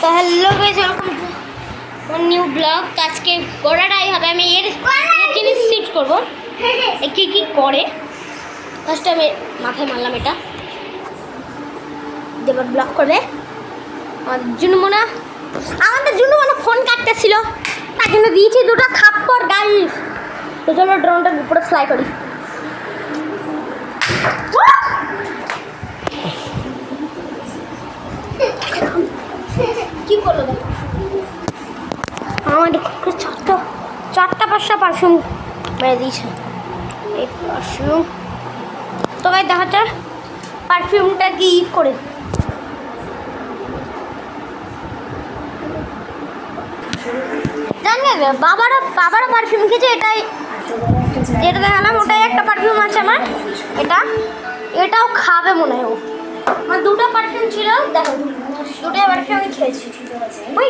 তো hello guys, welcome to new blog. আজকে করাটাই হবে, আমি এর জিনিস শিফট করবো কি কি করে। ফার্স্ট আমি মাথায় মারলাম এটা, এবার ব্লগ করবে আমাদের জুনুমোনা। আমাদের জুনুমোনা ফোন কাটতেছিল, তার জন্য দিয়েছি দুটো থাপ্পড় গাইস। তো চলো ড্রোনটার উপরে ফ্লাই করি। কি করলো আমাদের চারটা পাঁচটা পারফিউম মেরে দিয়েছে। এই পারফিউম তো ভাই দেখা যাক পারফিউমটা কি করে। জানেন বাবারও পারফিউম খেয়েছে। যেটা দেখালাম ওটাই একটা পারফিউম আছে আমার। এটাও খাবে মনে হয়। আমার দুটো পারফিউম ছিল, দেখো দুটো পারফিউম আমি খেয়েছি। ওই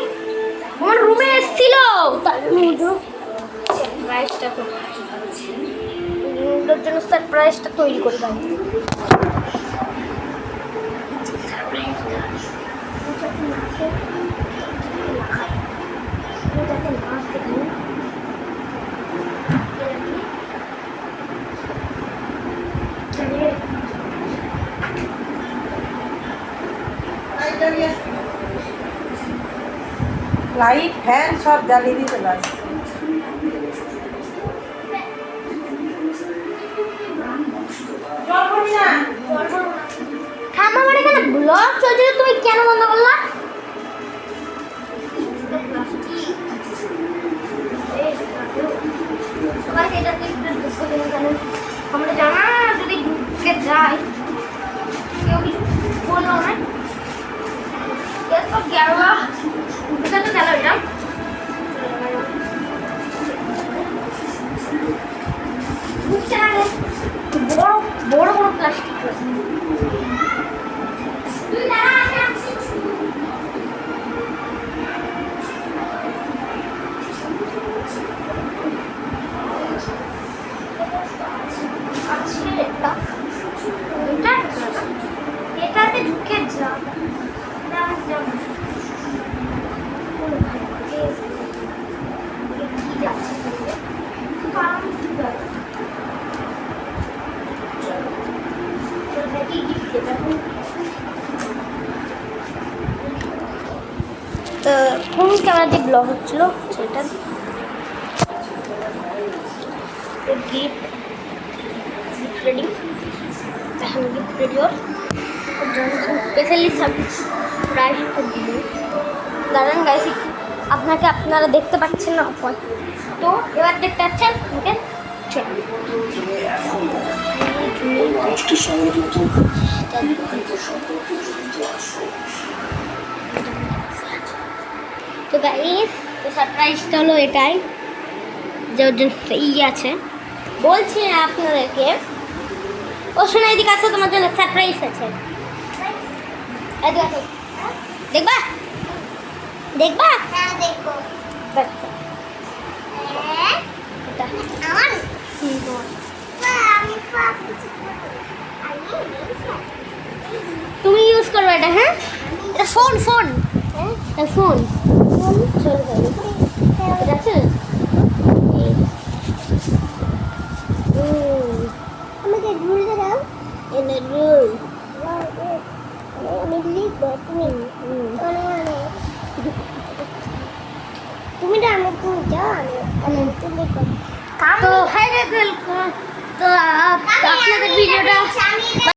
আমার রুমে এসেছিল সারপ্রাইজটা, ওদের জন্য সারপ্রাইজটা তৈরি করে দেয়। লাইট ফ্যান সব জ্বালিয়ে দিতে লাগছে। আমার এখানে ব্লগ চলছিল, তুমি কেন বন্ধ করলা? আমরা জানা যদি ঢুকে যাই কেউ কিছু বললো না। তো গেল এটা বড় বড় বড় প্লাস্টিক। এটাতে ঢুকে যা তো ফোন ক্যামেরা দিয়ে ব্লগ হচ্ছিল সেটা গিফট রেডি। এখন গিফট রেডি ওর স্পেশালি সারপ্রাইজ করে দিল। দাঁড়ান গাইস, আপনারা দেখতে পাচ্ছেন না, তো এবার দেখতে পাচ্ছেন ওকে। তো গাইস, তো সারপ্রাইজটা হলো এটাই যে ওর জন্য আছে। বলছি না আপনাদেরকে, ও শোনা এদিকে আছে, তোমার জন্য সারপ্রাইজ আছে। দেখবা দেখবা? হ্যাঁ দেখবো। তুমি ইউজ করবে এটা? হ্যাঁ, এটা ফোন ফোন ফোন ঠিক আছে। আমাকে রুলটা দাও। এনে রুল আমি লিখবো, তুমি না আমি তুমি যাও, আমি তুমি লিখবো। তো হাই রে, তো আপনাদের ভিডিওটা